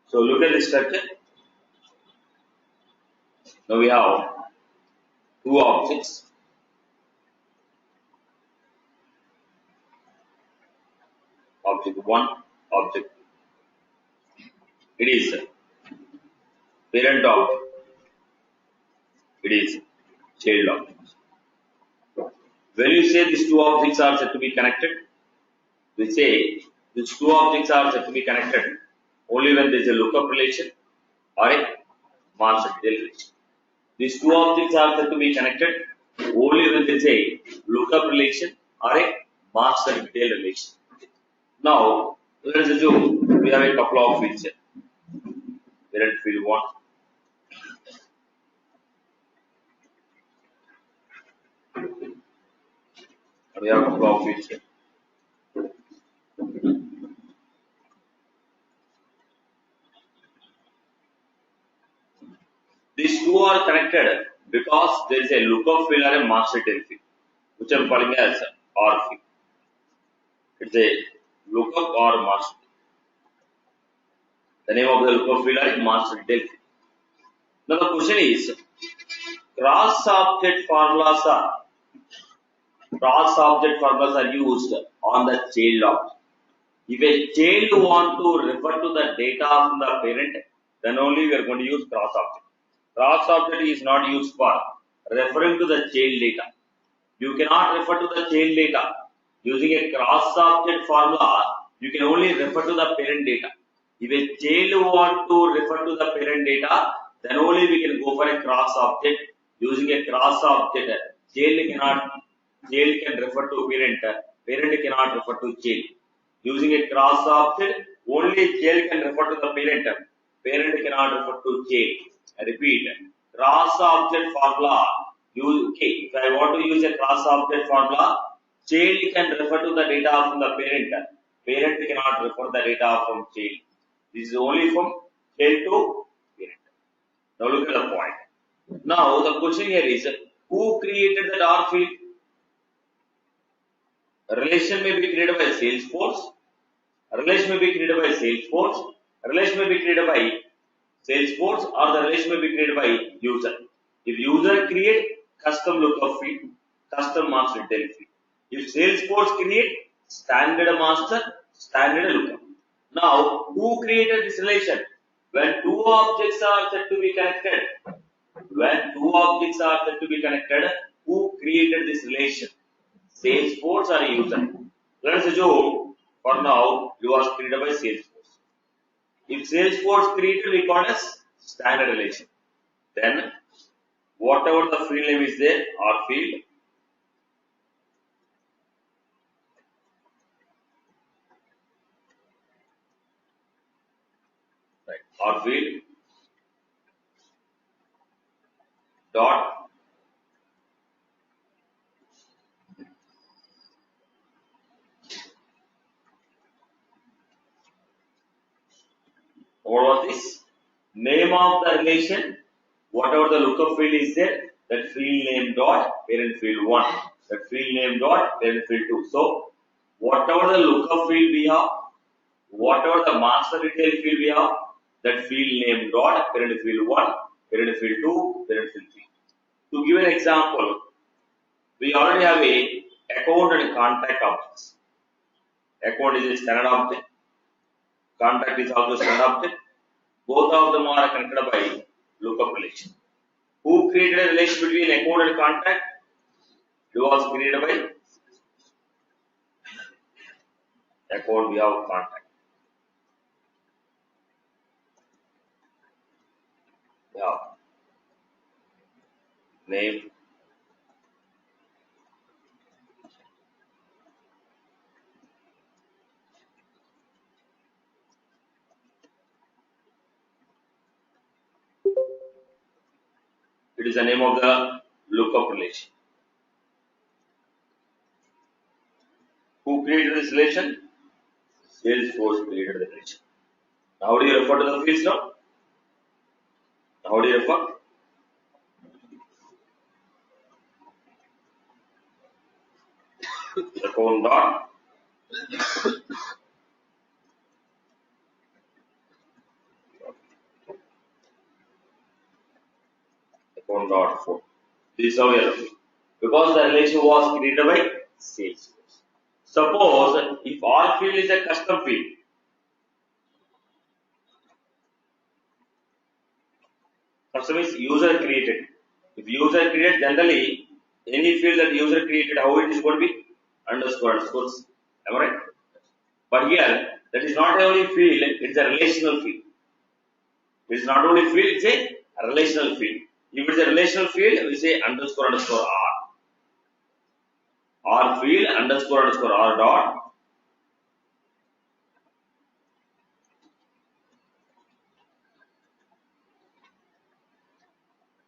So look at this structure. Now we have two objects. Object 1, object 2. It is parent object. It is child object. When you say these two objects are said to be connected, we say these two objects are said to be connected only when there is a lookup relation or a master detail relation. These two objects are said to be connected only when there is a lookup relation or a master detail relation. Now, let us assume we have a couple of fields here. Parent field 1, and we have a couple of fields here. These two are connected because there is a lookup field or a master detail field, which I am calling as R field. It's a lookup or master. The name of the lookup field is master detail field. Now the question is, cross-object formulas are used on the child object. If a child want to refer to the data from the parent, then only we are going to use cross-object. Cross-object is not used for referring to the child data. You cannot refer to the child data. Using a cross-object formula, you can only refer to the parent data. If a child want to refer to the parent data, then only we can go for a cross-object. Using a cross-object, child can refer to parent cannot refer to child. Using a cross-object, only child can refer to the parent cannot refer to child. I repeat, cross-object formula. If I want to use a cross-object formula, child can refer to the data from the parent. Parent cannot refer the data from child. This is only from child to parent. Now look at the point. Now the question here is, who created the dark field? A relation may be created by Salesforce. A relation may be created by Salesforce. A relation may be created by Salesforce, or the relation may be created by user. If user create custom lookup field, custom master detail field. If Salesforce create standard master, standard lookup. Now, who created this relation? When two objects are said to be connected, who created this relation? Salesforce or user? Let us assume for now it was created by Salesforce. If Salesforce created, we call as standard relation. Then, whatever the field name is there, R field, right? R field dot what was this? Name of the relation, whatever the lookup field is there, that field name dot parent field 1, that field name dot parent field 2. So, whatever the lookup field we have, whatever the master detail field we have, that field name dot parent field 1, parent field 2, parent field 3. To give an example, we already have a account and contact objects. Account is a standard object. Contact is also standard object. Both of them are connected by lookup relation. Who created a relation between account and contact? It was created by account. We have contact. We have name. It is the name of the lookup relation. Who created this relation? Salesforce created the relation. Now, how do you refer to the fields now? How do you refer? Account dot 1.4. This is how we are looking. Because the relation was created by Salesforce. Suppose if all field is a custom field, custom is user created. If user created, generally any field that user created, how it is going to be? Underscore. Am I right? But here, that is not only field, it's a relational field. It's not only field, it's a relational field. If it's a relational field, we say underscore R. R field underscore R dot.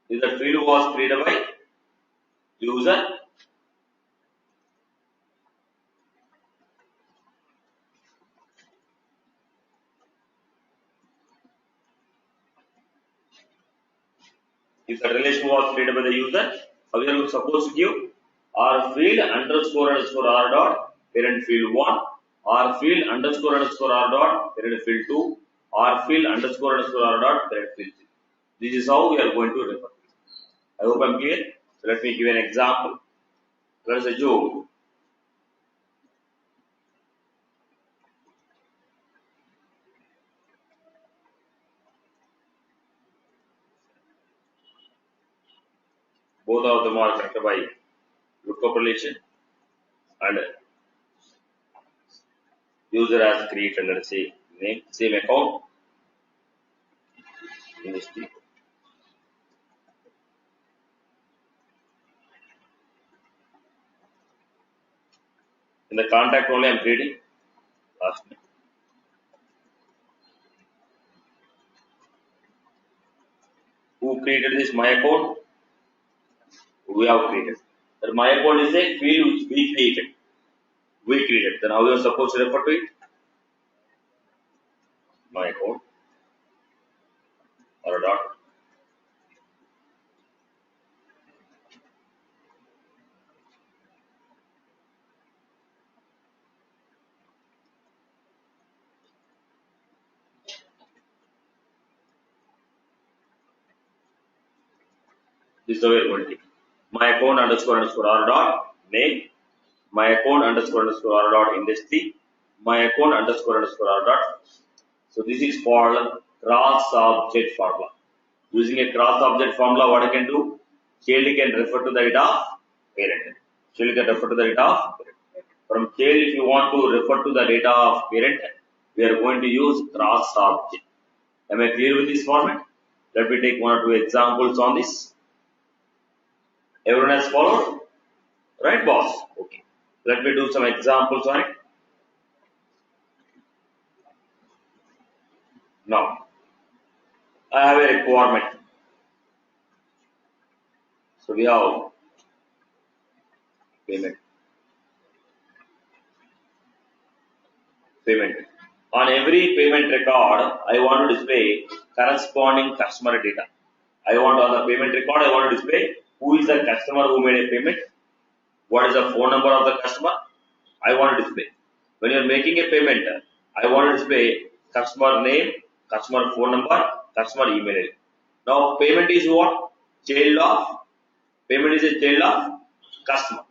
If the field was created by user, if the relation was created by the user, how we are supposed to give R field underscore R dot parent field 1, R field underscore R dot parent field 2, R field underscore R dot parent field 3. This is how we are going to refer. I hope I'm clear. So let me give an example. Let us assume both of them are connected by lookup relation and user has created, let us say, name, same account in this team. In the contact only I'm creating last name. Who created this my account? We have created. That my account is a field which we created. We created. Then how you are supposed to refer to it? My account or a dot. This is the way we are going to take. My account underscore R dot name. My account underscore R dot industry. My account underscore R dot. So this is called cross object formula. Using a cross object formula, what I can do? Child can refer to the data of parent. Child can refer to the data of parent. From child, if you want to refer to the data of parent, we are going to use cross object. Am I clear with this format? Let me take one or two examples on this. Everyone has followed? Right, boss? Okay. Let me do some examples on it. Now, I have a requirement. So we have payment. On every payment record, I want to display corresponding customer data. On the payment record, I want to display who is the customer who made a payment, what is the phone number of the customer, I want to display. When you are making a payment, I want to display customer name, customer phone number, customer email ID. Now, payment is what? Payment is a child of customer.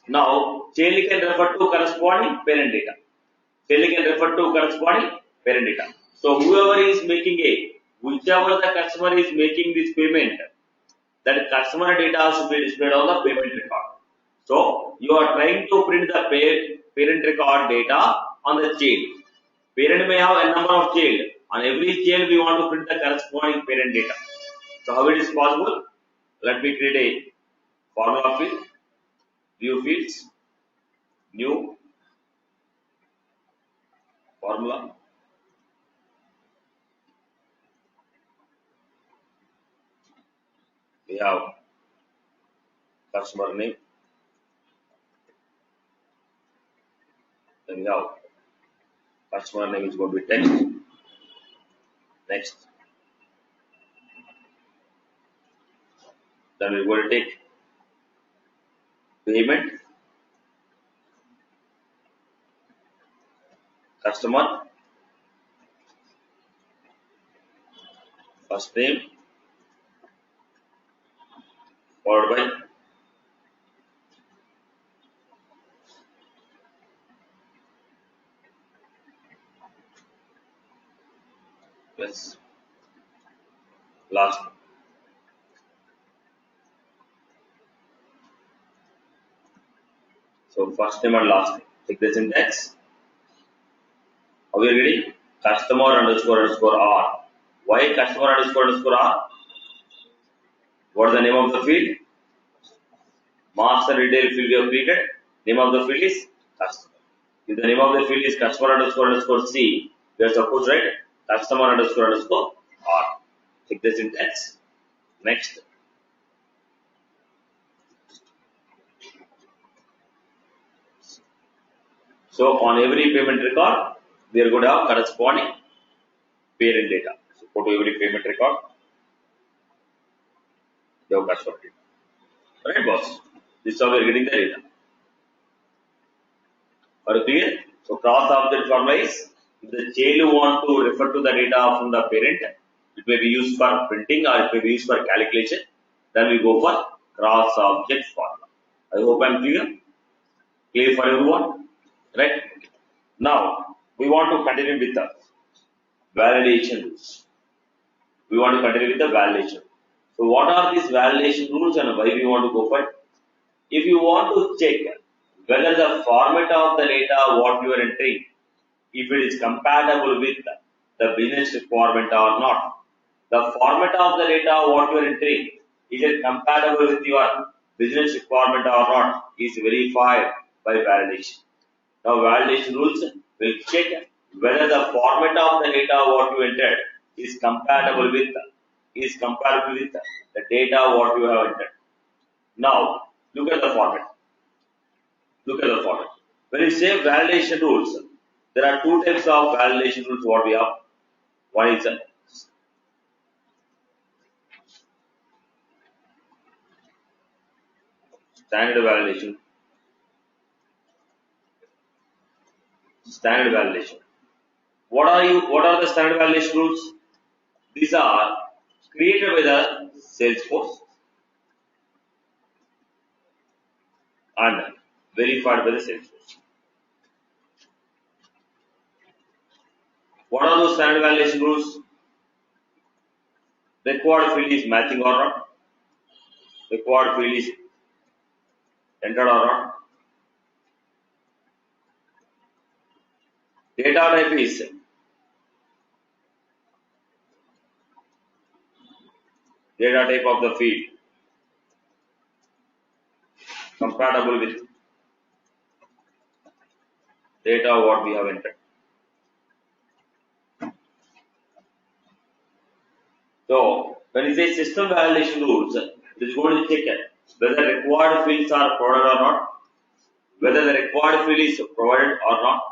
Now, child can refer to corresponding parent data. Child can refer to corresponding parent data. So, whichever the customer is making this payment, that customer data should be displayed on the payment record. So, you are trying to print the parent record data on the child. Parent may have a number of child. On every child, we want to print the corresponding parent data. So, how it is possible? Let me create a formula field, view fields, new formula. We have customer name. Then we have customer name is going to be text. Next. Then we're going to take payment, customer, first name, followed by yes, last. So first name and last name. Take the syntax. Are we ready? Customer underscore underscore R. Why customer underscore underscore R? What is the name of the field? Master retail field we have created. Name of the field is customer. If the name of the field is customer underscore underscore C, we are supposed to write customer underscore underscore R. Take the syntax. Next. So on every payment record, we are going to have corresponding parent data. So go to every payment record, you have customer data. Right, boss? This is how we are getting the data. Are you clear? So cross object formula is if the child want to refer to the data from the parent, it may be used for printing or it may be used for calculation. Then we go for cross object formula. I hope I am clear. Clear for everyone? Right? Now we want to continue with the validation rules. We want to continue with the validation. So what are these validation rules and why we want to go for it? If you want to check whether the format of the data what you are entering, if it is compatible with the business requirement or not. The format of the data what you are entering, is it compatible with your business requirement or not, is verified by validation. Now validation rules will check whether the format of the data what you entered is compatible with the data what you have entered. Now look at the format. When you say validation rules, there are two types of validation rules what we have. One is standard validation. What are the standard validation rules? These are created by the Salesforce and verified by the Salesforce. What are those standard validation rules? Required field is matching or not? Required field is entered or not? Data type is data type of the field compatible with data what we have entered. So when you say system validation rules, it is going to check whether required fields are provided or not, whether the required field is provided or not,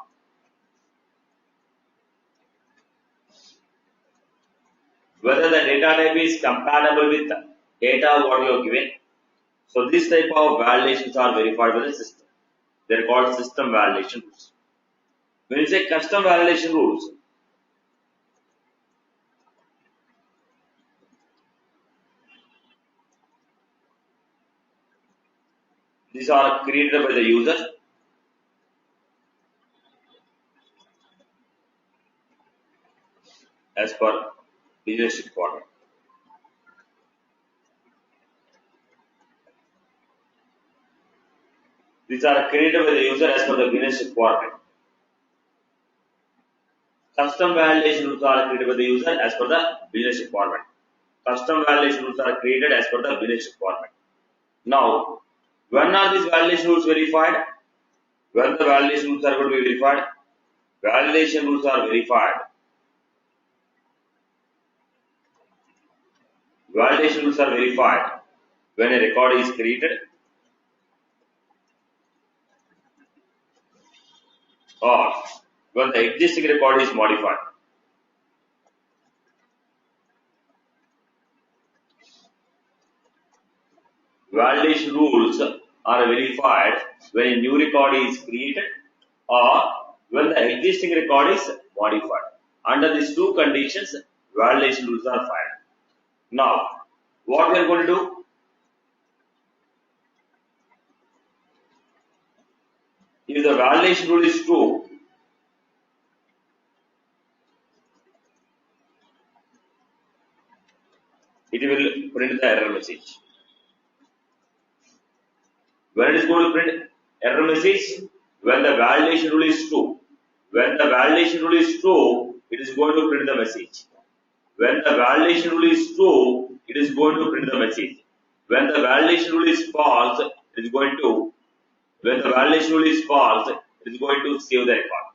whether the data type is compatible with the data what you have given. So this type of validations are verified by the system. They are called system validation rules. When you say custom validation rules, these are created by the user as per business requirement. These are created by the user as per the business requirement. Custom validation rules are created by the user as per the business requirement. Custom validation rules are created as per the business requirement. Now, when are these validation rules verified? When the validation rules are going to be verified? Validation rules are verified. Validation rules are verified when a record is created or when the existing record is modified. Validation rules are verified when a new record is created or when the existing record is modified. Under these two conditions, validation rules are filed. Now, what we are going to do? if the validation rule is true, it will print the error message. When it is going to print error message, when the validation rule is true. When the validation rule is true, it is going to print the message. When the validation rule is true, it is going to print the message. When the validation rule is false, it is going to save the record.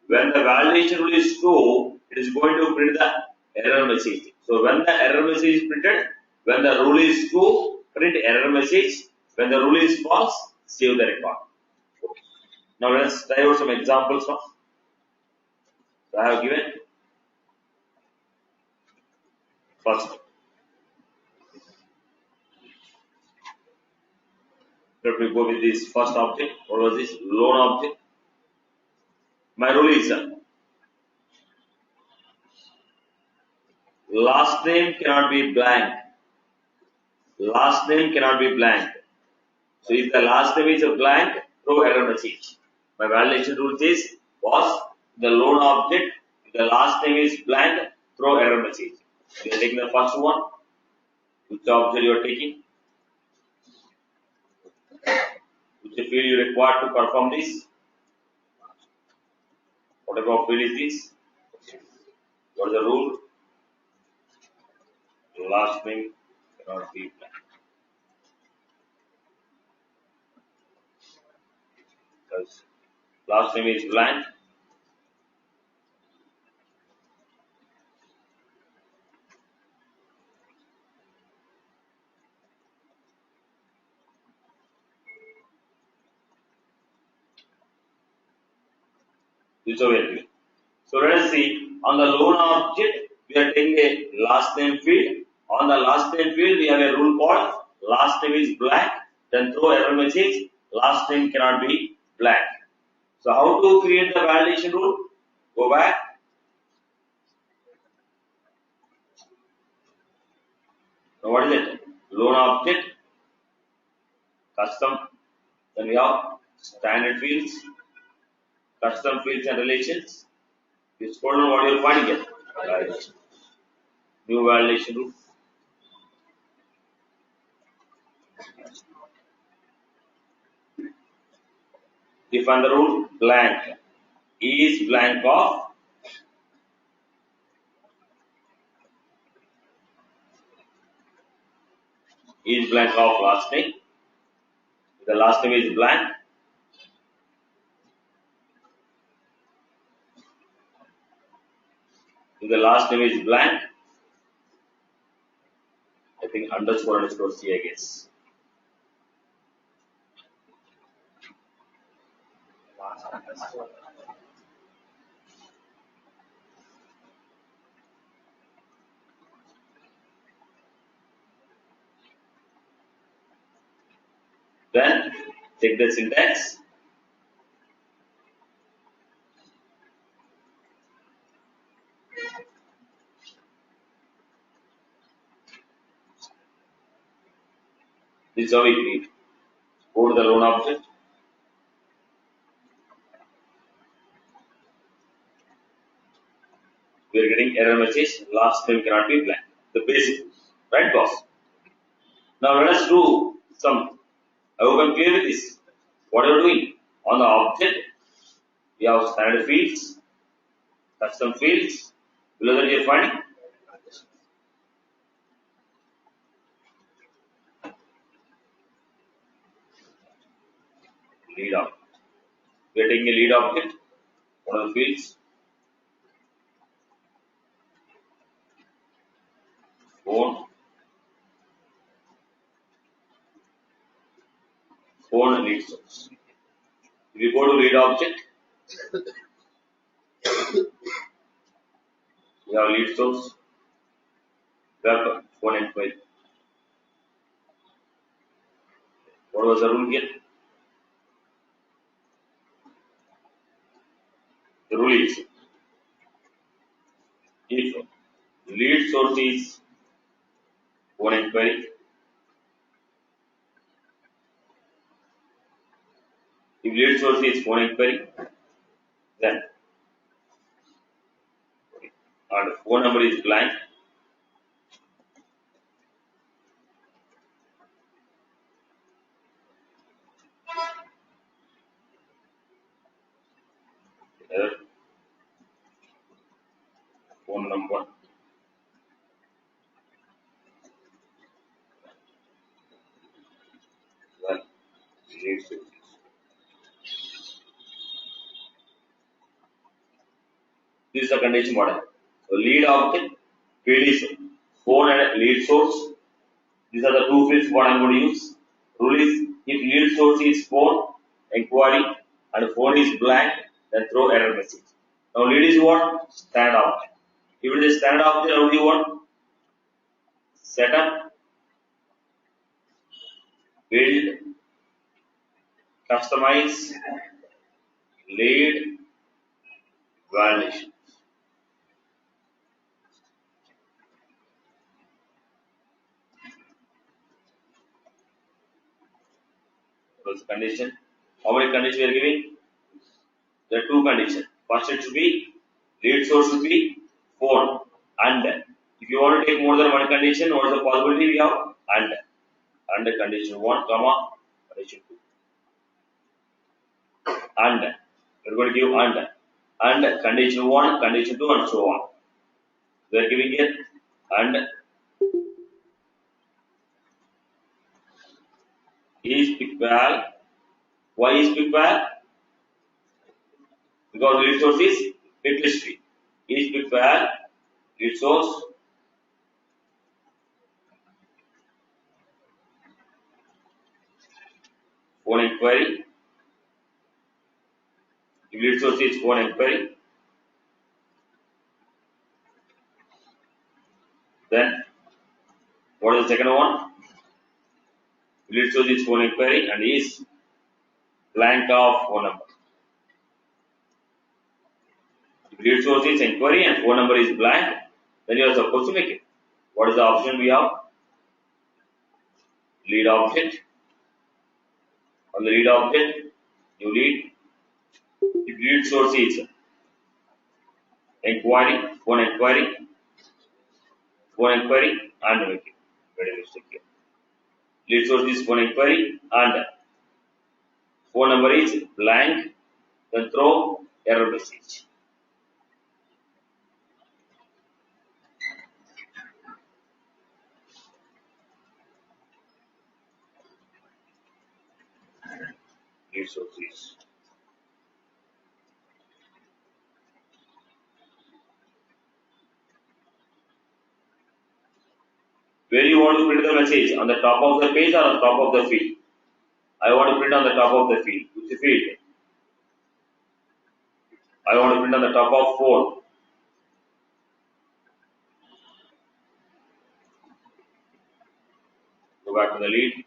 When the validation rule is true, it is going to print the error message. So when the error message is printed, when the rule is true, print error message. When the rule is false, save the record. Okay. Now let's try out some examples now. So I have given first. Let me go with this first object. What was this? Loan object. My rule is last name cannot be blank. Last name cannot be blank. So if the last name is a blank, throw error message. My validation rule was the loan object. If the last name is blank, throw error message. You are taking the first one. Which object you are taking? Which field you require to perform this? What type of field is this? What is the rule? Last name cannot be blank. Because last name is blank. This is way. So let us see, on the loan object, we are taking a last name field. On the last name field, we have a rule called last name is blank. Then throw error message, last name cannot be blank. So how to create the validation rule? Go back. Now what is it? Loan object, custom. Then we have standard fields, custom fields and relations. You scroll down, what you will find here. Right. New validation rule. Define the rule blank. Is blank of last name. If the last name is blank, I think underscore C, I guess. Then check the syntax. This is how we create. Go to the loan object. We are getting error message, last name cannot be blank. The basic, right boss? Now let us do some. I hope I'm clear with this. What are you doing? On the object, we have standard fields, custom fields. Below that you are finding lead object. We are taking a lead object, one of the fields. Phone lead source. If you go to lead object, we have lead source, web, phone inquiry. What was the rule here? The rule is if lead source is phone inquiry, if lead source is phone inquiry, then and phone number is blank, phone number, then lead source. This is the condition model. So lead object, field is phone and lead source. These are the two fields what I am going to use. Rule is if lead source is phone, inquiry, and phone is blank, then throw error message. Now lead is what? Standard object. If it is standard object, how do you want? Setup, build, customize, lead, validation. That's the condition. How many conditions we are giving? There are two conditions. First it should be lead source should be phone, and if you want to take more than one condition, what is the possibility we have? And condition 1, comma, condition 2. And we are going to give and condition 1, condition 2, and so on. We are giving it and is equal. Why is equal? Because lead source is bit history. Is equal lead source phone inquiry. If lead source is phone inquiry, then what is the second one? Lead source is phone inquiry and is blank of phone number. If lead source is inquiry and phone number is blank, then you are supposed to make it. What is the option we have? Lead object. On the lead object, you lead. If lead source is inquiry, phone inquiry, and make it. Very mistake here. Lead source is phone inquiry and phone number is blank, then throw error message. Lead source is where you want to print the message, on the top of the page or on top of the field? I want to print on the top of the field. Which field? I want to print on the top of phone. Go back to the lead.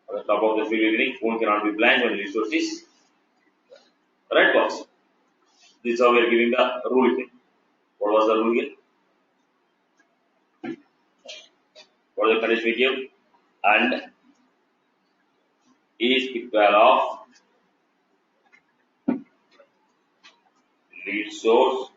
On the top of the field beginning, phone cannot be blank when lead source is right box. This is how we are giving the rule again. What was the rule again? What is the condition we give? And is equal of lead source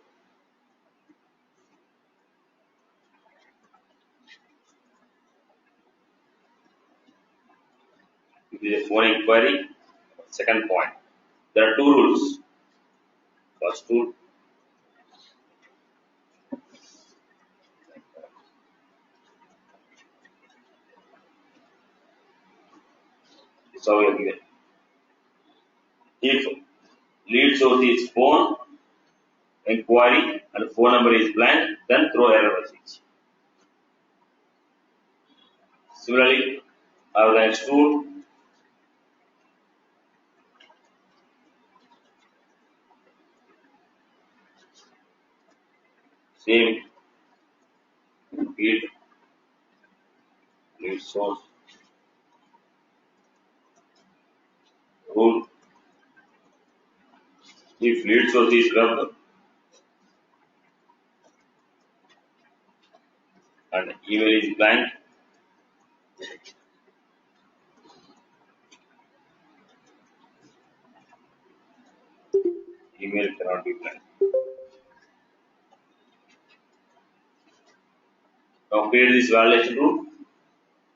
it is a phone inquiry. Second point, there are two rules. First rule, this is how we are given. If lead source is phone inquiry and phone number is blank, then throw error message. Similarly, I have the next rule. Same field, lead source, rule. If lead source is web, and email is blank. Email cannot be blank. Now create this validation rule.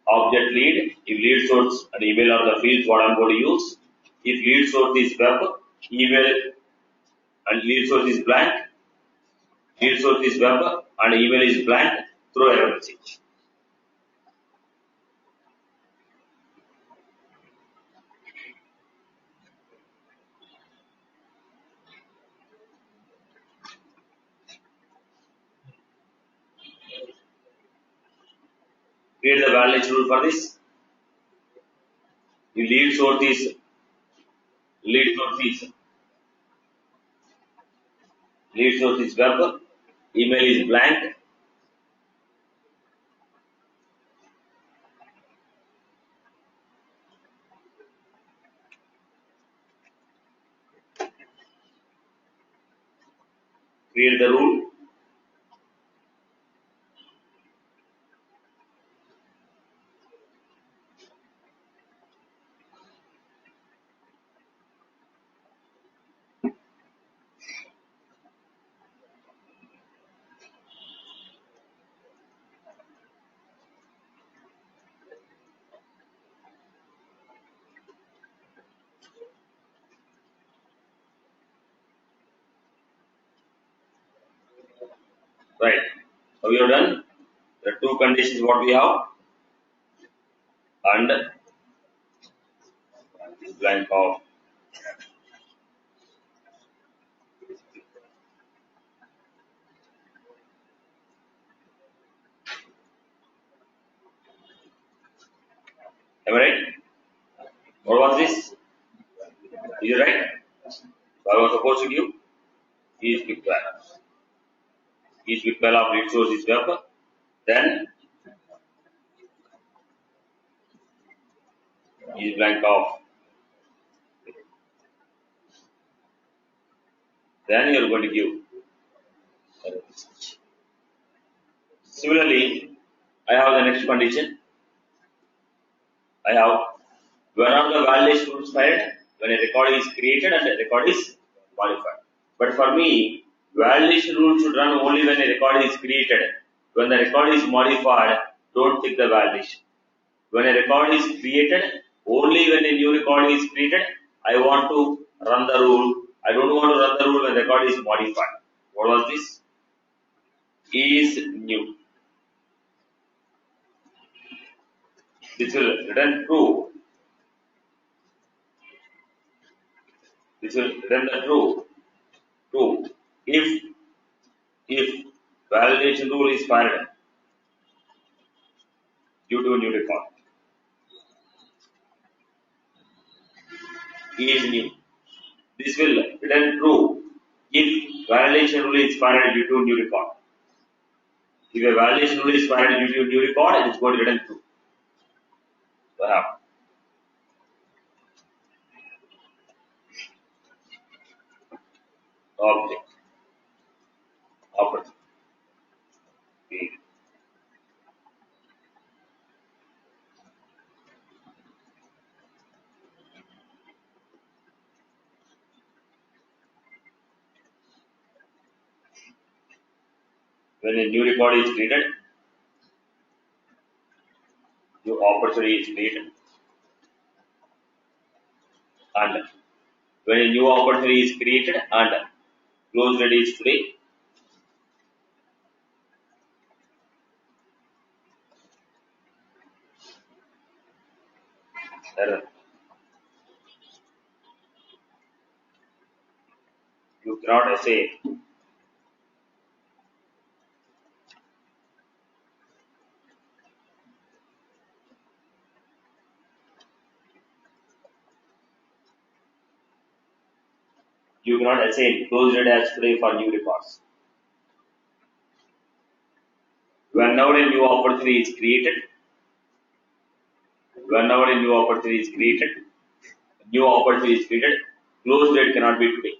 Object lead. If lead source and email are the fields what I'm going to use. If lead source is web, email and lead source is blank. Lead source is web and email is blank. Throw error message. Create the validation rule for this. If lead source is web, email is blank. Create the rule. Right. So we have done the two conditions what we have and blank of am I right? What was this? Is it right? So I was supposed to give is big value. Is big value of lead source is web. Then is blank of. Then you are going to give. Similarly, I have the next condition. I have one of the validation rules fired when a record is created and a record is modified. But for me, validation rule should run only when a record is created. When the record is modified, don't take the validation. When a record is created, only when a new record is created, I want to run the rule. I don't want to run the rule when the record is modified. What was this? Is new. This will return true. This will return the true. True. If validation rule is fired due to a new record. Is new. This will return true if validation rule is fired due to a new record. If a validation rule is fired due to a new record, it is going to return true. So I have object, operator. When a new record is created, new opportunity is created, and when a new opportunity is created and close date is today, error. You cannot say you cannot assign close date as today for new records. Whenever a new opportunity is created, close date cannot be today.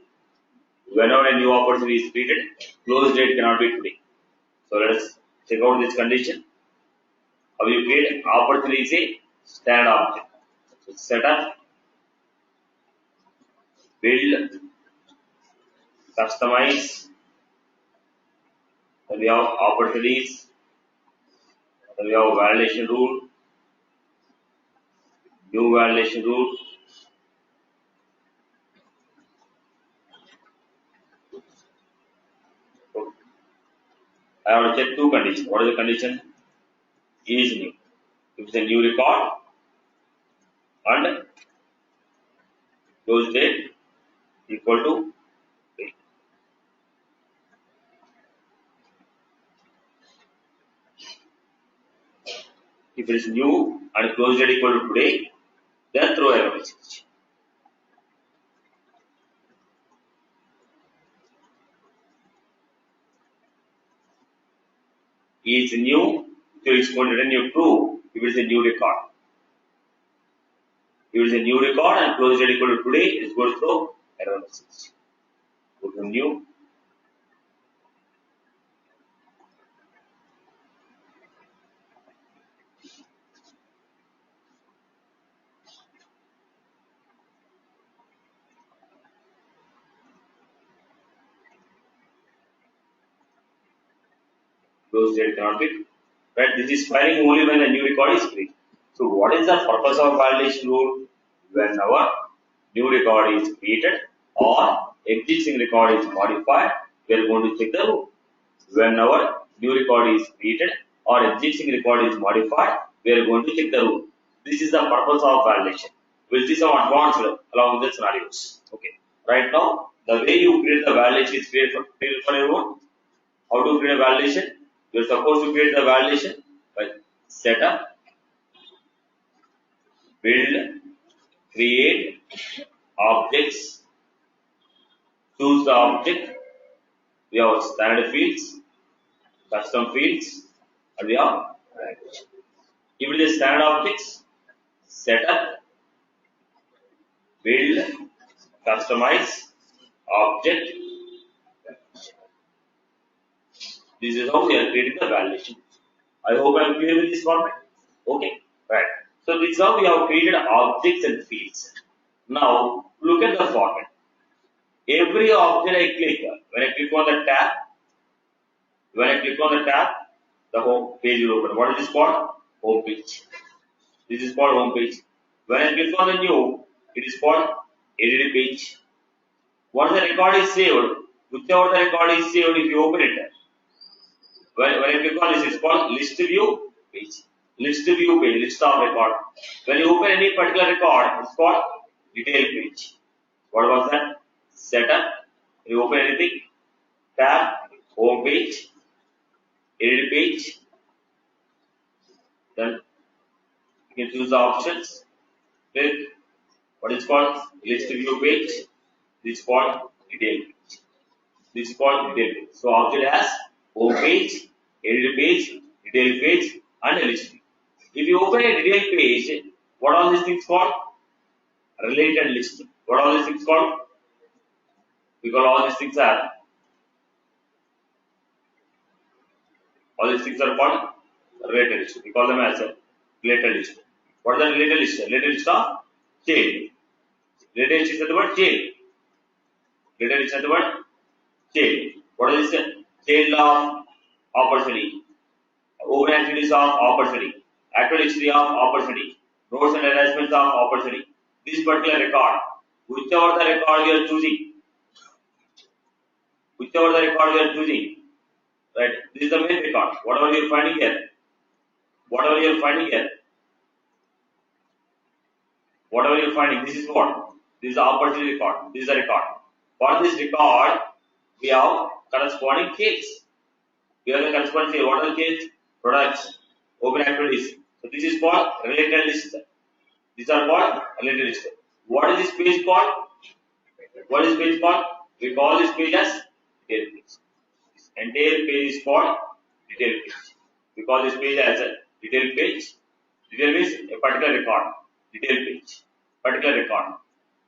Whenever a new opportunity is created, close date cannot be today. So let us Check out this condition. How you create opportunity is a standard object. So set up, build, customize. Then we have opportunities. Then we have validation rule, new validation rule. So I have to check two conditions. What is the condition? Is new. If it's a new record and close date equal to date. If it is new and close date equal to today, then throw error message. Is new, so it's going to return you true if it is a new record. If it is a new record and close date equal to today, it's going to throw error message. Go to new. Close date cannot be. Right? This is filing only when a new record is created. So what is the purpose of validation rule? Whenever new record is created or existing record is modified, we are going to check the rule. Whenever new record is created or existing record is modified, we are going to check the rule. This is the purpose of validation. We'll see some advanced along with the scenarios. Okay. Right now, the way you create the validation is created for everyone. How to create a validation? You are supposed to create the validation by setup, build, create objects, choose the object. We have standard fields, custom fields, and we have language. If it is standard objects, setup, build, customize, object. This is how we are creating the validation. I hope I am clear with this format. Okay, right. So this is how we have created objects and fields. Now look at the format. Every object I click, when I click on the tab, the home page will open. What is this called? Home page. This is called home page. When I click on the new, it is called edited page. Once the record is saved, whichever the record is saved, if you open it, when I click on this, it's called list view page. List view page, list of record. When you open any particular record, it's called detail page. What was that? Setup. You open anything, tab, home page, edit page. Then you can choose the options. Click what is called list view page. This is called detail page. This is called detail page. So object has home page, edit page, detail page, and a list view. If you open a detail page, what are these things called? Related list. What are these things called? Because all these things are called related list. We call them as a related list. What is the related list? Related list of chain. Related list is the word chain. Related list is the word chain. What is this? Chain of opportunity. Open activities of opportunity. Actual history of opportunity. Notes and arrangements of opportunity. This particular record, whichever the record you are choosing, right? This is the main record. Whatever you are finding here, this is what? This is the opportunity record. This is the record. For this record, we have corresponding case. We have the corresponding case. What are the case? Products, open activities. So this is called related list. These are called related list. What is this page called? We call this page as detail page. This entire page is called detail page. We call this page as a detail page. Detail page, a particular record. Detail page, particular record.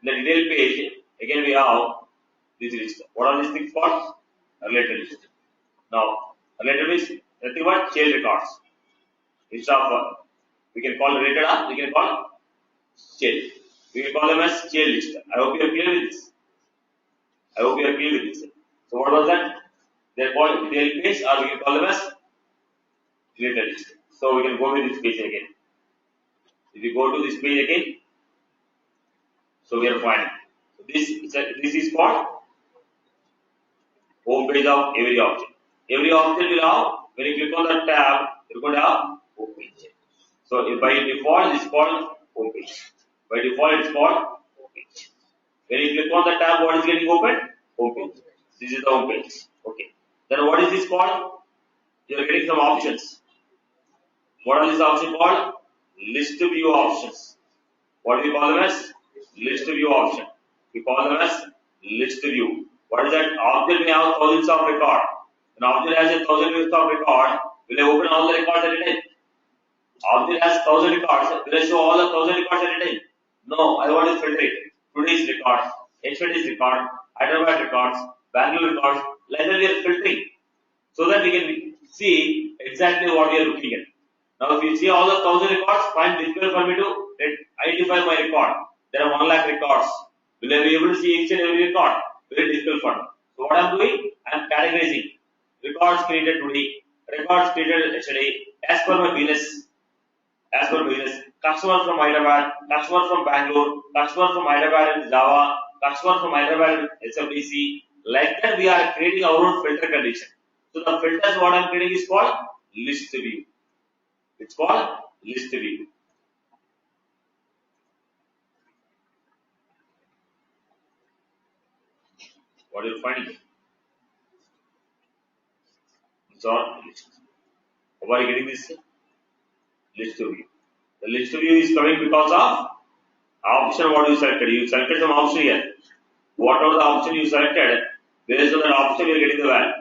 In the detail page, again we have this list. What are these things called? Related list. Now, related list, Nothing but child records. Instead of we can call related or we can call child. We can call them as child list. I hope you are clear with this. I hope you are clear with this. So what was that? They are called real page or we can call them as related list. So we can go with this page again. If you go to this page again, so we are finding. So this is called home page of every object. Every object will have, when you click on the tab, you're going to have home page. So by default, it's called home page. By default, it's called home page. When you click on the tab, what is getting opened? Home page. This is the home page. Okay. Then what is this called? You are getting some options. What are these options called? List view options. What do we call them as? List view option. We call them as list view. What is that? Object may have thousands of record. An object has 1,000 views of record. Will I open all the records at a time? Object has 1,000 records. Will I show all the 1,000 records at a time? No, I want to filter it. Today's records, yesterday's record, Hyderabad records, Bangalore records. Like that we are filtering, so that we can see exactly what we are looking at. Now, if you see all the 1,000 records, find difficult for me to identify my record. There are 1 lakh records. Will I be able to see each and every record? Very difficult for me. So what I am doing? I am categorizing records created today, records created yesterday, as per my business. As per business, customer from Hyderabad, customer from Bangalore, customer from Hyderabad in Java, customer from Hyderabad in SFDC. Like that, we are creating our own filter condition. So the filters what I am creating is called list view. It's called list view. What are you finding? It's all list. How are you getting this? List view. The list view is coming because of option what you selected. You selected some option here. Whatever the option you selected, based on that option you are getting the value.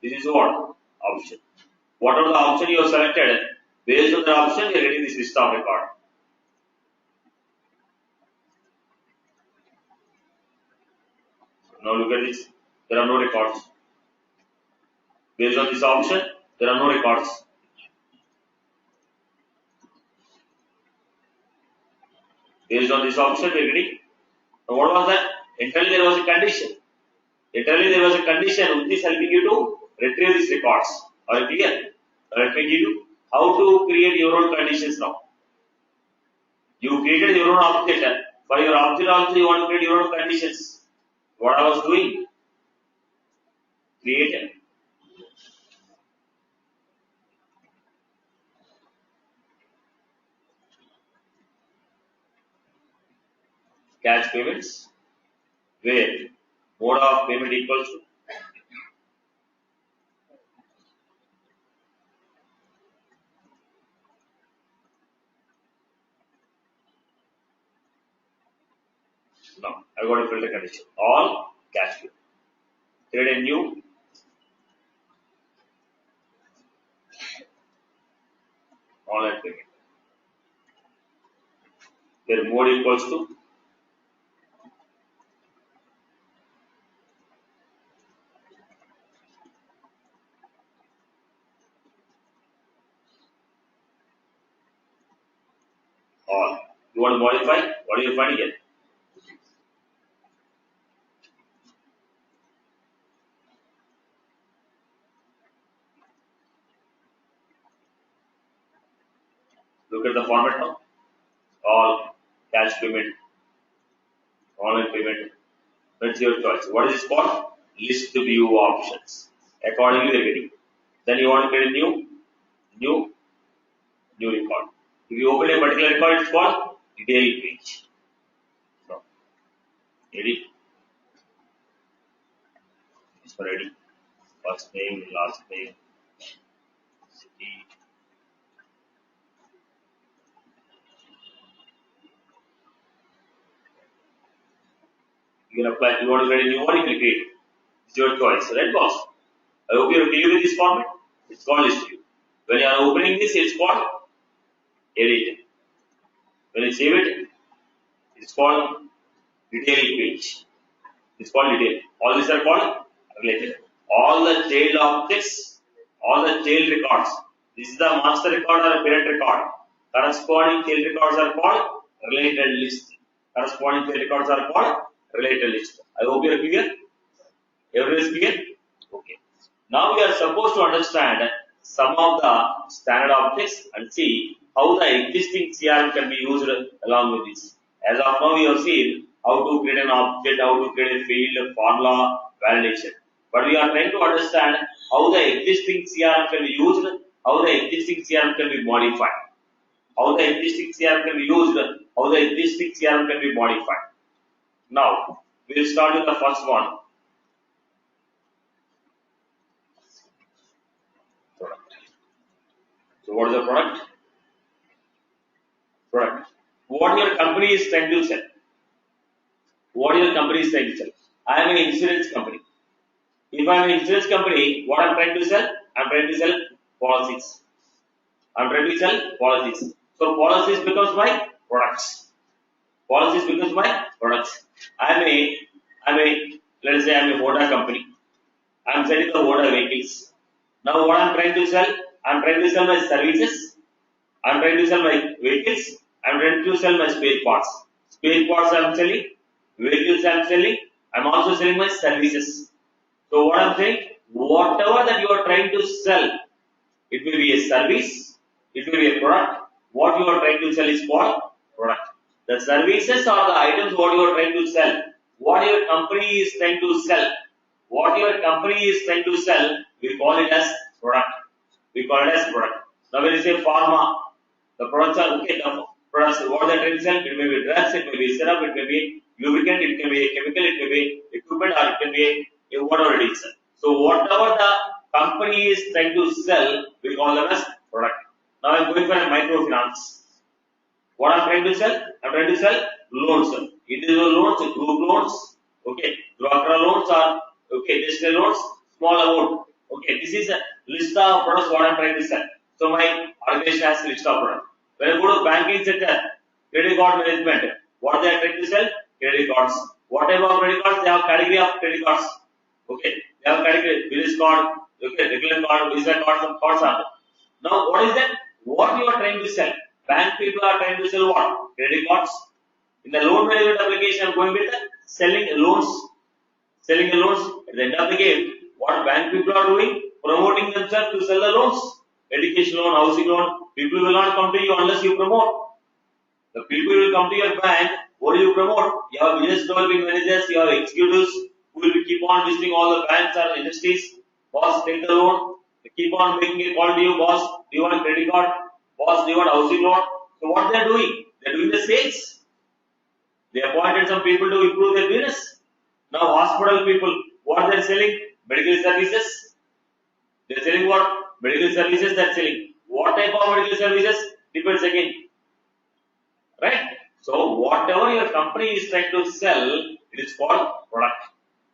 This is what? Option. Whatever the option you have selected, based on the option you are getting this list of record. Now look at this. There are no records. Based on this option, there are no records. Based on this option, we are getting. Now what was that? Internally there was a condition. Internally there was a condition which is helping you to retrieve these records. Are you clear? Now let me give you how to create your own conditions now. You created your own object. For your object also you want to create your own conditions. What I was doing? Create cash payments where mode of payment equals to now I got a filter condition. All cash payment. Create a new online payment. Where mode equals to all. You want to modify? What do you find here? Look at the format now. All cash payment, online payment. That's your choice. What is this called? List view options. Accordingly, we are getting. Then you want to create a new record. If you open a particular record, it's called detail page. So, edit. It's for edit. First name, last name, city. You can apply. You want to create a new one, you can create. It's your choice. Red box. I hope you are clear with this format. It's called list view. When you are opening this, it's called edit. When you save it, it's called detail page. It's called detail. All these are called related. All the child objects all the child records. This is the master record or a parent record. Corresponding child records are called related list. Corresponding child records are called related list. I hope you are clear. Everyone is clear? Okay. Now we are supposed to understand some of the standard objects and see how the existing CRM can be used along with this. As of now, we have seen how to create an object, how to create a field, formula, validation. But we are trying to understand how the existing CRM can be used, how the existing CRM can be modified. How the existing CRM can be used, how the existing CRM can be modified. Now, we will start with the first one. Product. So what is the product? Product. What your company is trying to sell? What your company is trying to sell? I am an insurance company. If I am an insurance company, what I am trying to sell? I am trying to sell policies. I am trying to sell policies. So policies becomes my products. Policies becomes my products. I am a let's say I am a Honda company. I am selling the Honda vehicles. Now what I am trying to sell? I am trying to sell my services. I am trying to sell my vehicles. I am trying to sell my spare parts. Spare parts I am selling. Vehicles I am selling. I am also selling my services. So what I am saying, whatever that you are trying to sell, it may be a service, it may be a product. What you are trying to sell is called product. The services or the items what you are trying to sell, what your company is trying to sell, what your company is trying to sell, we call it as product. We call it as product. Now when you say pharma, the products are okay. The products what they are trying to sell, it may be drugs, it may be syrup, it may be lubricant, it can be a chemical, it may be equipment, or it can be a whatever it is. So whatever the company is trying to sell, we call them as product. Now I am going for a microfinance. What I am trying to sell? I am trying to sell loans. Individual loans, group loans, okay, Dwakra loans or okay, digital loans, small amount. Okay, this is a list of products what I am trying to sell. So my organization has a list of products. When I go to banking sector, credit card management, what they are trying to sell? Credit cards. What type of credit cards? They have category of credit cards. Okay, they have category business card, okay, regular card, visa card, some cards are there. Now what is that? What you are trying to sell? Bank people are trying to sell what? Credit cards. In the loan management application, I am going with selling loans. Selling the loans. At the end of the game, what bank people are doing? Promoting themselves to sell the loans. Education loan, housing loan. People will not come to you unless you promote. The people will come to your bank. What do you promote? You have business developing managers, you have executives who will keep on visiting all the banks or industries. Boss, take the loan. They keep on making a call to you, boss. Do you want a credit card? Boss, do you want housing loan? So what they are doing? They are doing the sales. They appointed some people to improve their business. Now hospital people, what they are selling? Medical services. They are selling what? Medical services they are selling. What type of medical services? Depends again. Right? So whatever your company is trying to sell, it is called product.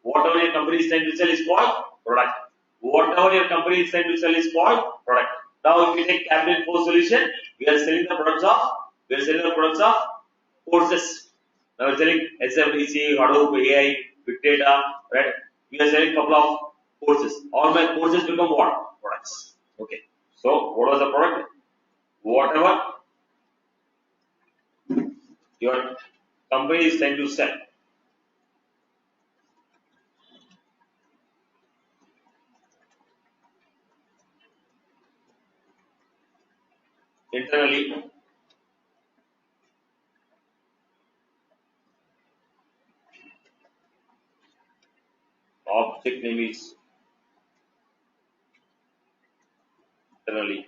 Whatever your company is trying to sell is called product. Whatever your company is trying to sell is called product. Now if you take Capital Info Solution, we are selling the products of courses. Now we are selling SFDC, Hadoop, AI, Big Data, right? We are selling a couple of courses. All my courses become what? Products. Okay. So what was the product? Whatever your company is trying to sell. Internally, object name is internally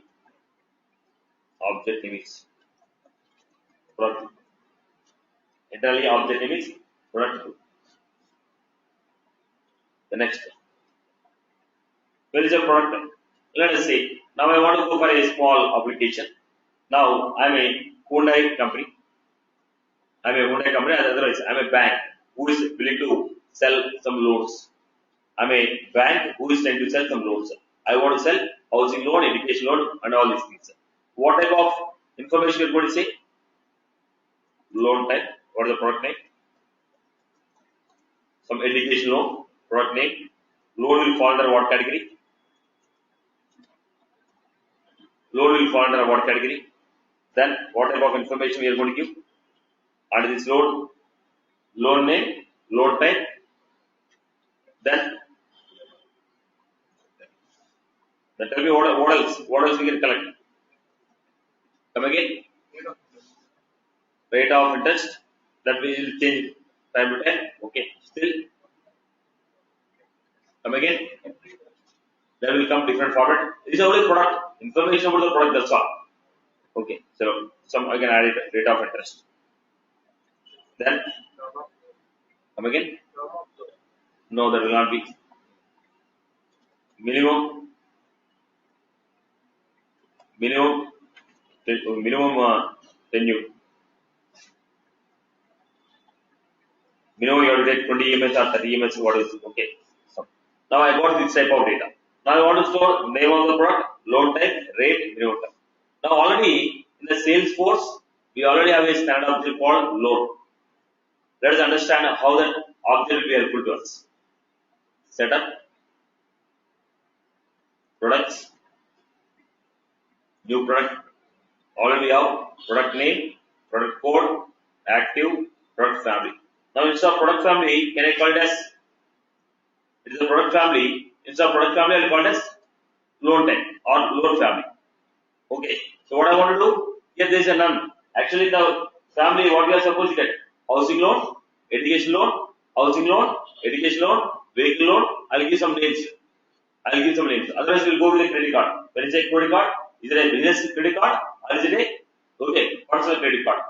object name is product. Internally object name is product. The next, where is your product? Let us say now I want to go for a small application. Now I am a Hyundai company. Otherwise I am a bank who is willing to sell some loans. I am a bank who is trying to sell some loans. I want to sell housing loan, education loan, and all these things. What type of information you are going to say? Loan type. What is the product name? Some education loan, product name. Loan will fall under what category? Load will fall under what category? Then what type of information we are going to give? Under this load, load name, load type. Then tell me what else? What else we can collect? Come again? Rate of interest. That we will change time to time. Okay. Still. Come again. There will come different format. It is only product. Information about the product, that's all. Okay. So some I can add it. Rate of interest. Then come again. No, that will not be. Minimum tenure. Minimum you have to take 20 EMS or 30 EMS. What is it? Okay. So now I got this type of data. Now I want to store name of the product, load type, rate, minimum time. Now already in the Salesforce, we already have a standard object called load. Let us understand how that object will be helpful to us. Setup, products, new product. Already we have product name, product code, active, product family. Now instead of product family, can I call it as, it is a product family, instead of product family I will call it as loan type or loan family. Okay, so what I want to do, here there is a none. Actually the family what we are supposed to get, housing loan, education loan, housing loan, education loan, vehicle loan, I will give some names. Otherwise we will go with a credit card. When you say credit card, is it a business credit card or is it a personal credit card?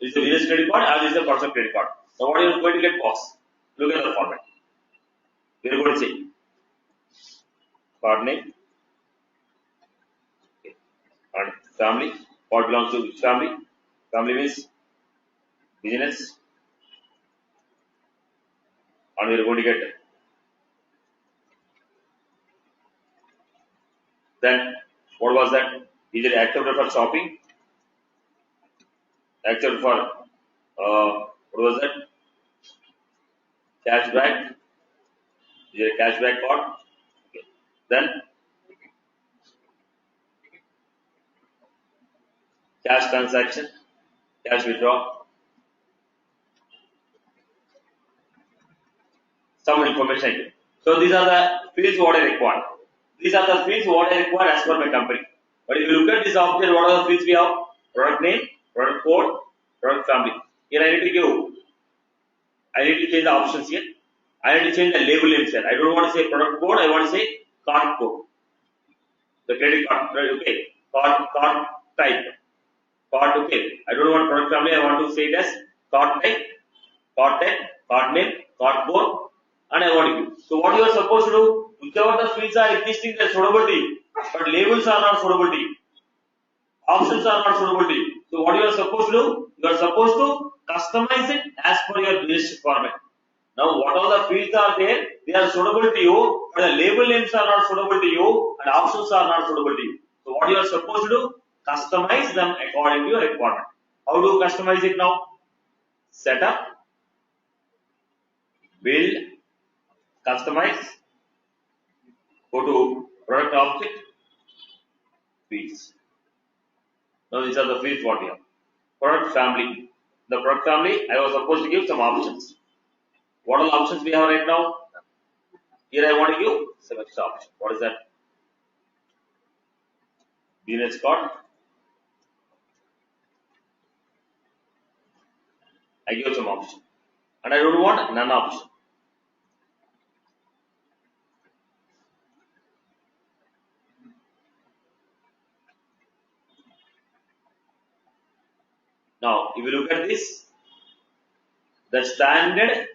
Is it a business credit card or is it a personal credit card? So what are you going to get box? Look at the format. We are going to say card name, okay, and family. What belongs to which family? Family means business, and we are going to get. Then what was that? Is it accepted for shopping? Accepted for what was that? Cashback. Is it a cashback card? Okay. Then cash transaction, cash withdraw. Some information. So these are the fields what I require. These are the fields what I require as per my company. But if you look at this object, what are the fields we have? Product name, product code, product family. Here I need to change the options here. I need to change the label names here. I don't want to say product code, I want to say card code. The credit card, right? Okay. Card type. Card, okay. I don't want product family, I want to say it as card type, card name, card code, and I want to give. So what you are supposed to do, whichever the fields are existing, they are suitable to you. But labels are not suitable to you. Options are not suitable to you. So what you are supposed to do, you are supposed to customize it as per your business requirement. Now what all the fields are there, they are suitable to you, but the label names are not suitable to you, and options are not suitable to you. So what you are supposed to do, customize them according to your requirement. How do you customize it now? Setup, build, customize, go to product object, fields. Now these are the fields what we have. Product family. The product family, I was supposed to give some options. What are the options we have right now? Here I want to give some extra option. What is that? Business card. I give some option. And I don't want none option. Now, if you look at this, the standard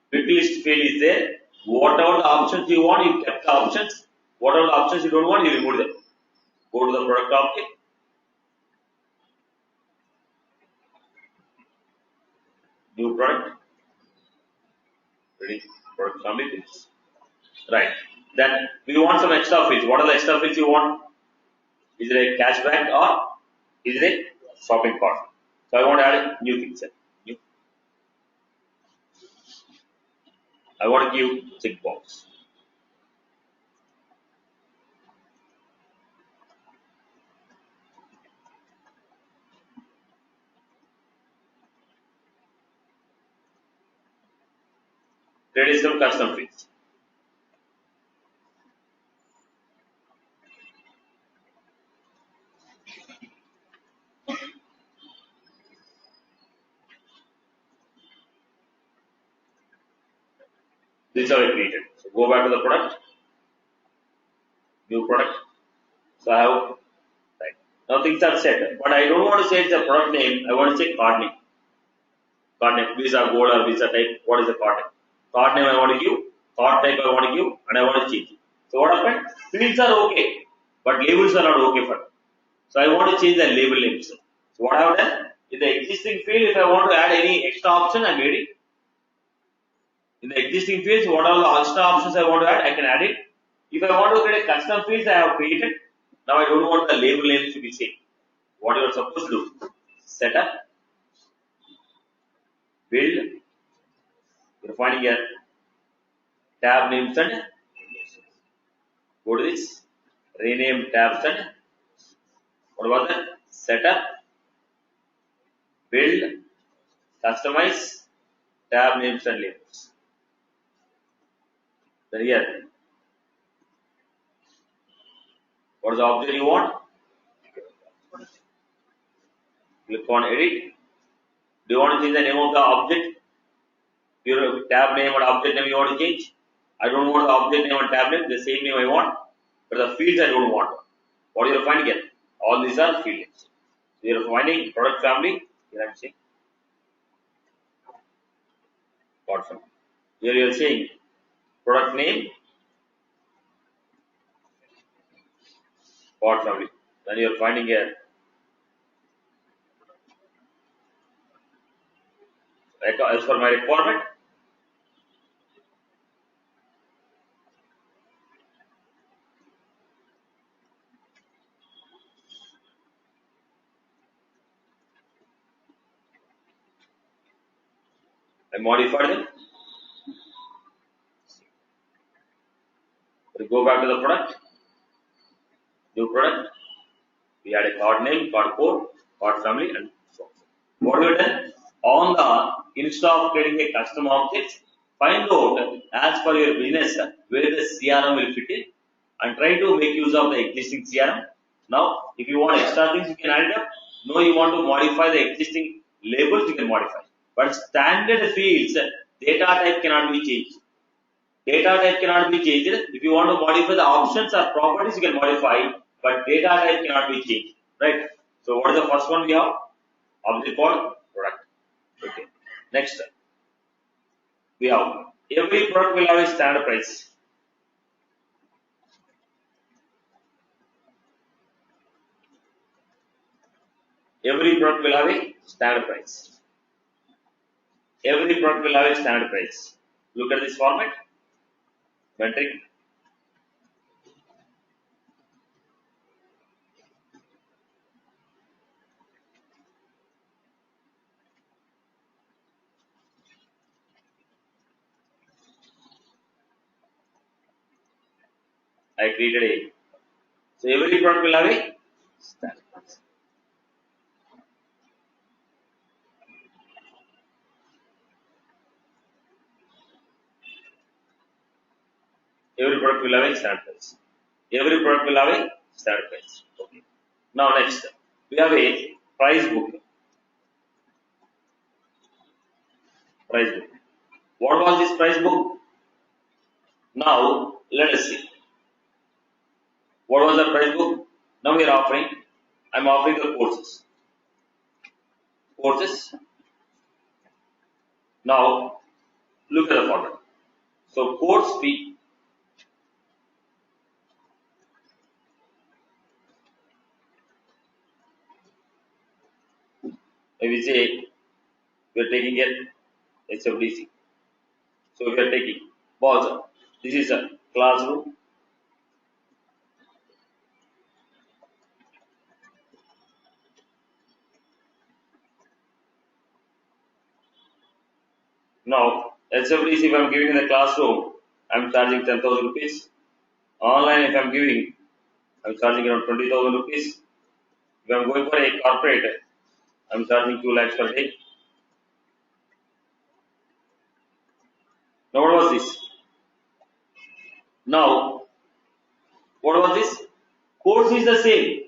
quick list field is there. Whatever the options you want, you kept the options. Whatever the options you don't want, you remove them. Go to the product object. New product. Ready? Product family fields. Right. Then we want some extra fields. What are the extra fields you want? Is it a cashback or is it a shopping cart? So I want to add new things. New. I want to give checkbox. Credit some custom fields. This is how I created. So go back to the product, new product. So I have right. Now things are set, but I don't want to say the product name. I want to say card name. Card name, Visa Gold or Visa type. What is the card name? Card name I want to give, card type I want to give, and I want to change it. So what happened? Fields are okay, but labels are not okay for me. So I want to change the label names. So what I have done? In the existing field, if I want to add any extra option, I made it. In the existing fields, what are the extra options I want to add? I can add it. If I want to create a custom fields, I have created. Now I don't want the label names to be same. What you are supposed to do? Set up, build. You're finding here tab names and go to this rename tabs and what about that? Setup, build, customize, tab names and labels. Then here, what is the object you want? Click on edit. Do you want to change the name of the object? Your tab name or object name you want to change? I don't want the object name and tab name, the same name I want, but the fields I don't want. What you are finding here? All these are field names. So you are finding product family. Here I am saying product family. Here you are saying product name, product family. Then you are finding here as per my requirement. I modified them. We go back to the product, new product. We add a card name, card code, card family, and so on. What we have done on the instead of creating a custom object, find out as per your business where the CRM will fit in, and try to make use of the existing CRM. Now, if you want extra things, you can add it up. No, you want to modify the existing labels, you can modify. But standard fields, data type cannot be changed. Data type cannot be changed. If you want to modify the options or properties, you can modify, but data type cannot be changed. Right? So what is the first one we have? Object called product. Okay. Next, we have every product will have a standard price. Every product will have a standard price. Every product will have a standard price. Look at this format. Metric. I created a. So every product will have a standard price. Every product will have a standard price. Every product will have a standard price. Okay. Now next, we have a price book. Price book. What was this price book? Now let us see. What was the price book? Now we are offering. I'm offering the courses. Courses. Now look at the format. So course fee. Maybe say we are taking it HFDC. So we are taking pause. This is a classroom. Now HFDC if I am giving in the classroom, I am charging 10,000 rupees. Online if I am giving, I am charging around 20,000 rupees. If I am going for a corporate, I am charging 2 lakhs per day. Now what was this? Now, what was this? Course is the same.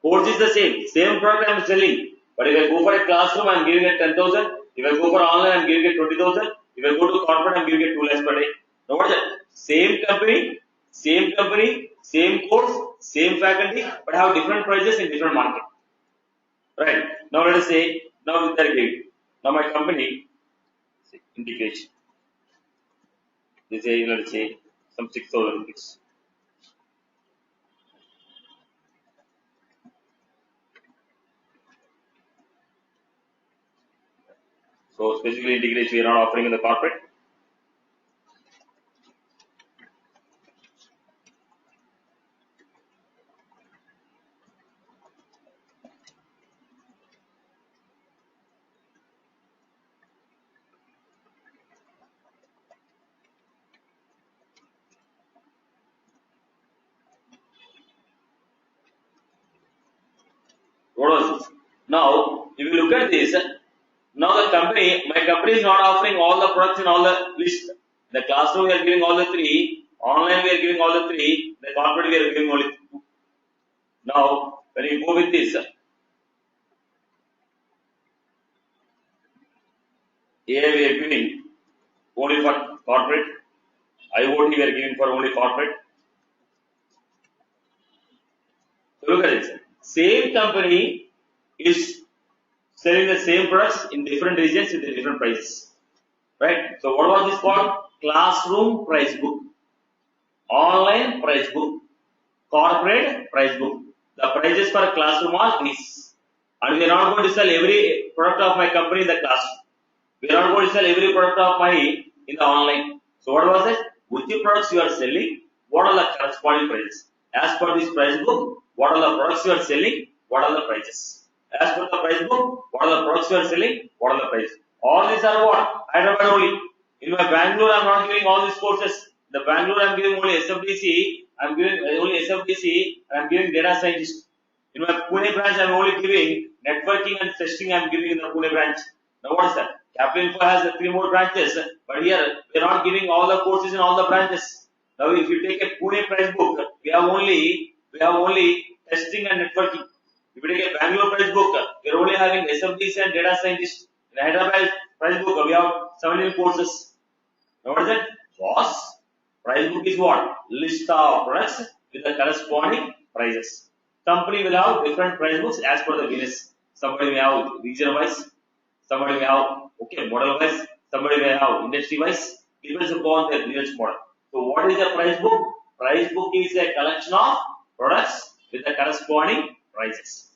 Course is the same product I am selling. But if I go for a classroom, I am giving it 10,000. If I go for online, I am giving it 20,000. If I go to corporate, I am giving it 2 lakhs per day. Now what is that? Same company, same course, same faculty, but have different prices in different market. Right? Now let us say, now they are giving. Now my company, integration. They say, let us say, some 6,000 rupees. So specifically integration we are not offering in the corporate. What was this? Now, if you look at this, now my company is not offering all the products in all the list. The classroom we are giving all the 3, online we are giving all the 3, the corporate we are giving only 2. Now, when you go with this, here we are giving only for corporate, IoT we are giving for only corporate. So look at this. Same company is selling the same products in different regions with different prices. Right? So what was this called? Classroom price book, online price book, corporate price book. The prices for classroom are these. And we are not going to sell every product of my company in the classroom. We are not going to sell every product of my in the online. So what was it? Which products you are selling? What are the corresponding prices? As per this price book, what are the products you are selling? What are the prices? As per the price book, what are the products you are selling? What are the prices? All these are what? Hyderabad only. In my Bangalore, I am not giving all these courses. The Bangalore, I am giving only SFDC. I am giving only SFDC. I am giving data scientist. In my Pune branch, I am only giving networking and testing. I am giving in the Pune branch. Now what is that? Capital Info has 3 more branches, but here we are not giving all the courses in all the branches. Now if you take a Pune price book, we have only testing and networking. If you take a Bangalore price book, we are only having SFDC and data scientist. In Hyderabad price book, we have 17 courses. Now what is that? Boss, price book is what? List of products with the corresponding prices. Company will have different price books as per the business. Somebody may have region wise, somebody may have model wise, somebody may have industry wise, depends upon their business model. So what is the price book? Price book is a collection of products with the corresponding prices.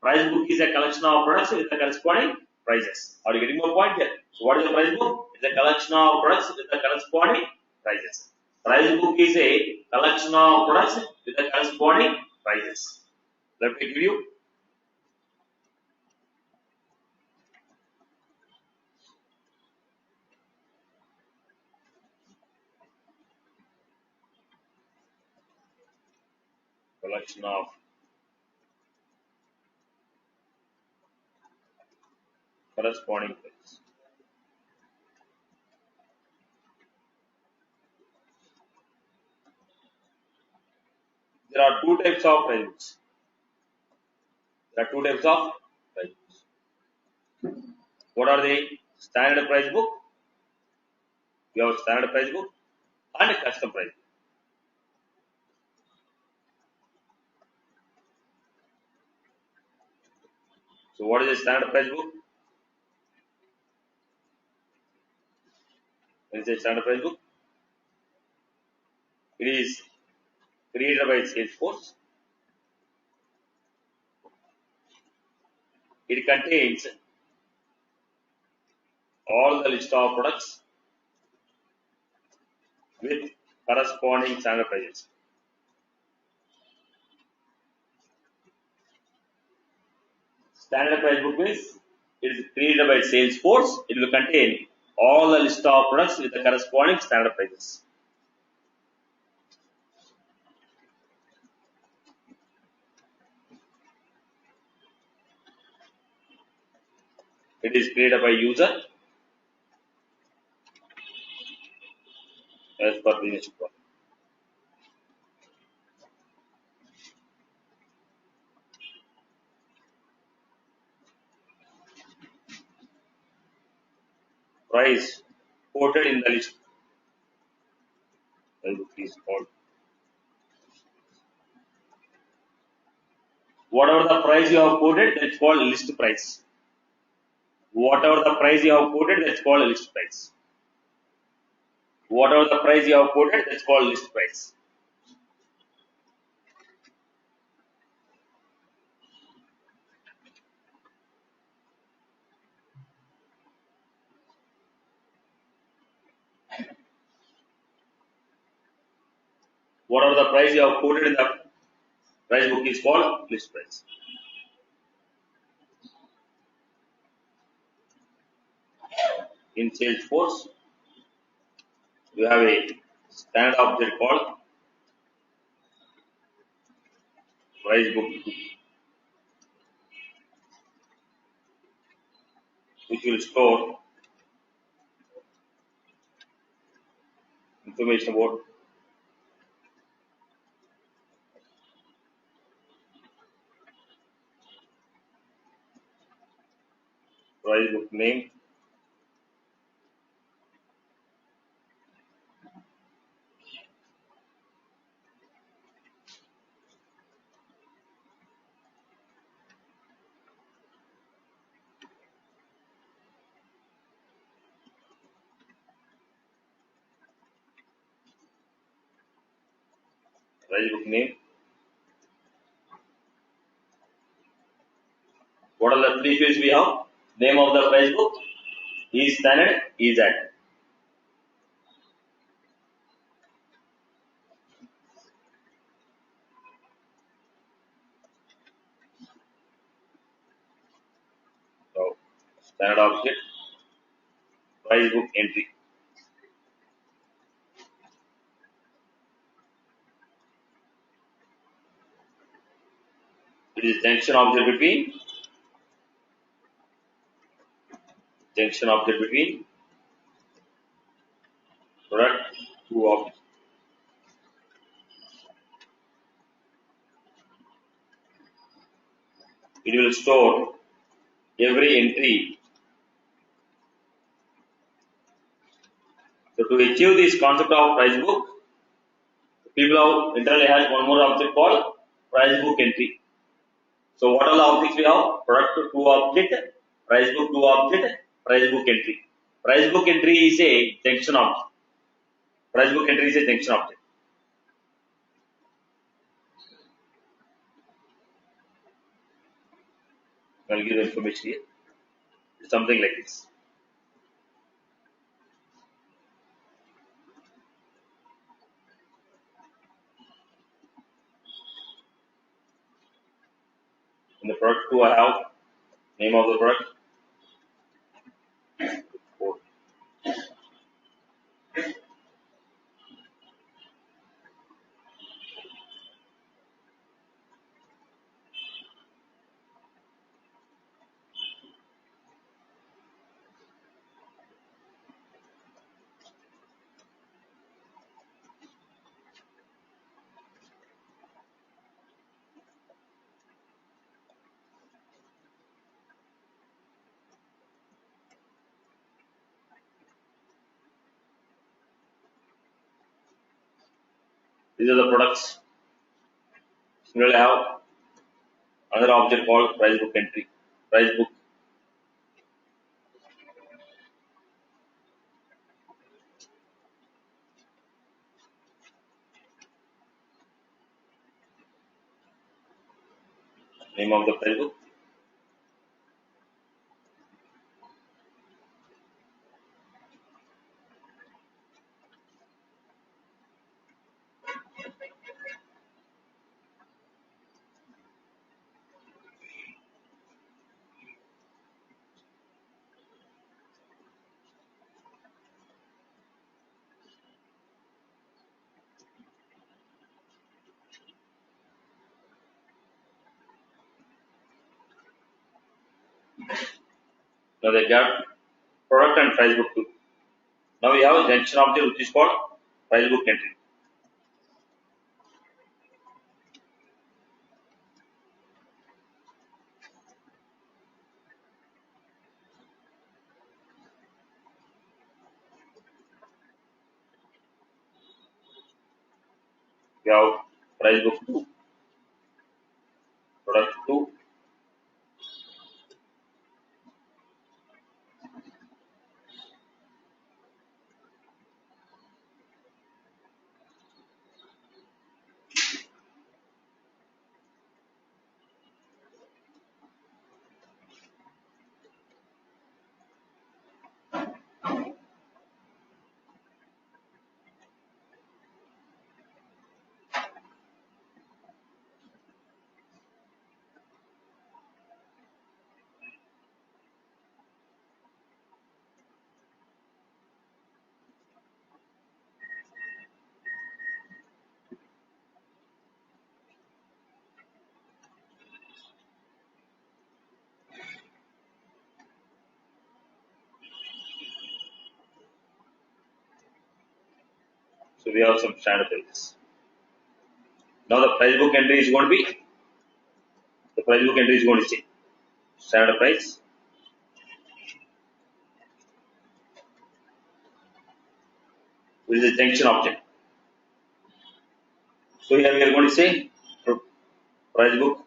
Price book is a collection of products with the corresponding prices. Are you getting my point here? So what is the price book? It's a collection of products with the corresponding prices. Price book is a collection of products with the corresponding prices. Let me give you. Collection of corresponding prices. There are 2 types of price books. There are 2 types of price books. What are they? Standard price book. We have standard price book and a custom price book. So what is a standard price book? When you say standard price book, it is created by Salesforce. It contains all the list of products with corresponding standard prices. Standard price book means it is created by Salesforce. It will contain all the list of products with the corresponding standard prices. It is created by user. list column. Price quoted in the list. Is called. Whatever the price you have quoted, that's called list price. Whatever the price you have quoted, that's called list price. Whatever the price you have quoted, that's called list price. Whatever the price you have quoted in the price book is called list price. In Salesforce, you have a standard object called price book, which will store information about price book name, price book name. What are the three fields we have? Name of the price book, is standard, is at. So, standard object, price book entry. It is junction object between product to object. It will store every entry. So to achieve this concept of price book, people have internally has one more object called price book entry. So what are the objects we have? Product to object, price book to object, price book entry. Price book entry is a junction object. Price book entry is a junction object. I'll give the information here. It's something like this. In the product 2, I have name of the product. These are the products. Similarly, I have another object called price book entry. Price book. Name of the price book. Now they got product and price book too. Now we have a junction object which is called price book entry. We have price book 2, product 2. So we have some standard prices. Now the price book entry is going to be, the price book entry is going to change. Standard price. Which is a junction object. So here we are going to say price book,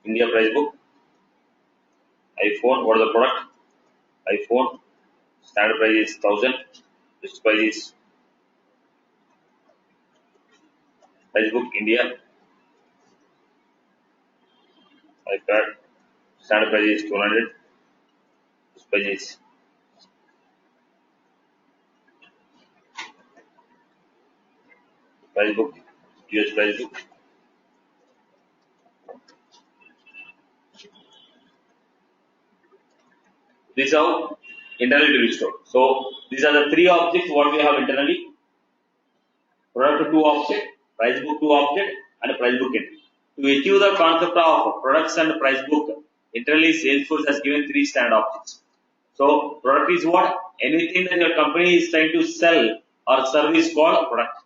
India price book, iPhone, what is the product? iPhone, standard price is 1000, list price is price book India, iPad, standard price is 200, list price is price book, US price book. This is how internally to be stored. So these are the three objects what we have internally. Product 2 object, price book 2 object, and a price book entry. To achieve the concept of products and price book, internally Salesforce has given three standard objects. So product is what? Anything that your company is trying to sell or service called product.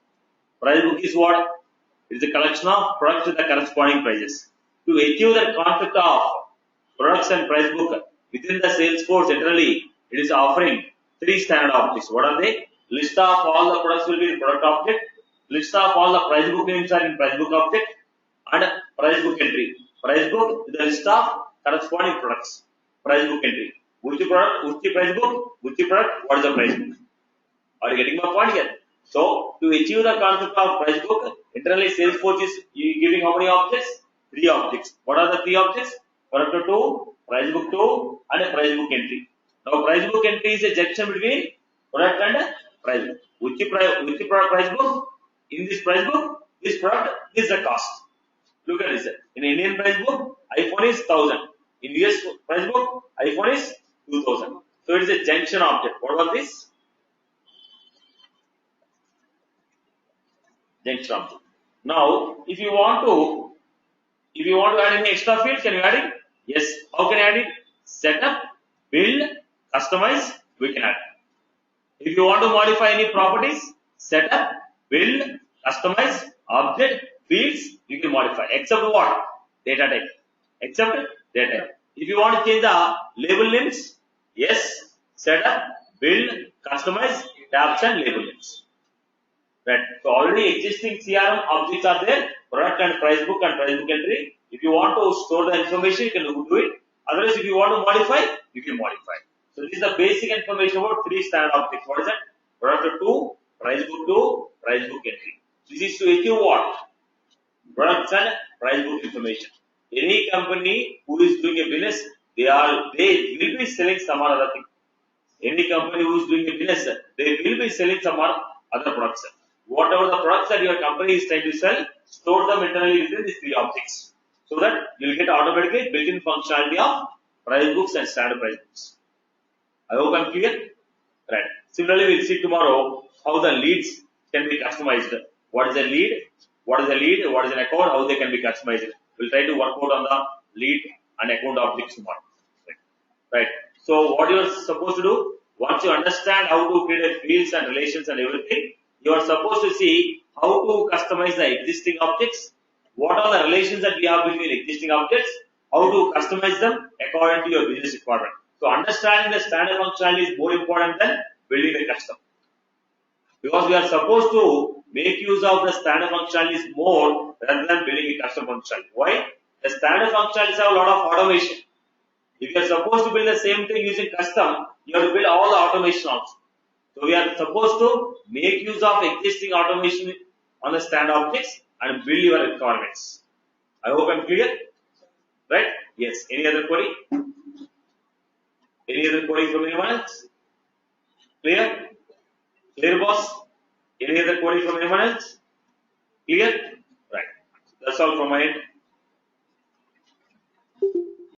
Price book is what? It is a collection of products with the corresponding prices. To achieve the concept of products and price book within the Salesforce, internally it is offering three standard objects. What are they? List of all the products will be in product object. List of all the price book names are in price book object, and price book entry. Price book is the list of corresponding products. Price book entry. Which product? Which price book? Which product? What is the price book? Are you getting my point here? So to achieve the concept of price book, internally Salesforce is giving how many objects? Three objects. What are the three objects? Product 2, price book 2, and a price book entry. Now price book entry is a junction between product and price book. Which product price book? In this price book, this product is the cost. Look at this. In Indian price book, iPhone is 1000. In US price book, iPhone is 2000. So it is a junction object. What was this? Junction object. Now, if you want to add any extra field, can you add it? Yes. How can you add it? Setup, build, customize, we can add. If you want to modify any properties, setup, build, customize, object, fields, you can modify. Except what? Data type. Except data type. If you want to change the label names, yes, setup, build, customize, tabs and label names. Right. So already existing CRM objects are there, product and price book entry. If you want to store the information, you can do it. Otherwise, if you want to modify, you can modify. So this is the basic information about three standard objects. What is that? Product 2, price book 2, price book entry. This is to achieve what? Products and price book information. Any company who is doing a business, they will be selling some other thing. Any company who is doing a business, they will be selling some other products. Whatever the products that your company is trying to sell, store them internally within these three objects. So that you will get automatically built-in functionality of price books and standard price books. I hope I'm clear. Right. Similarly, we'll see tomorrow how the leads can be customized. What is a lead? What is a lead? What is an account? How they can be customized. We'll try to work out on the lead and account objects tomorrow. Right. So what you're supposed to do, once you understand how to create fields and relations and everything, you are supposed to see how to customize the existing objects, what are the relations that we have between existing objects, how to customize them according to your business requirement. So understanding the standard functionality is more important than building the custom. Because we are supposed to make use of the standard functionalities more rather than building a custom functionality. Why? The standard functionalities have a lot of automation. If you are supposed to build the same thing using custom, you have to build all the automation also. So we are supposed to make use of existing automation on the standard objects and build your requirements. I hope I'm clear. Right? Yes. Any other query? Any other query from anyone else? Clear? Clear, boss? Any other query from anyone else? Clear? Right. That's all from my end.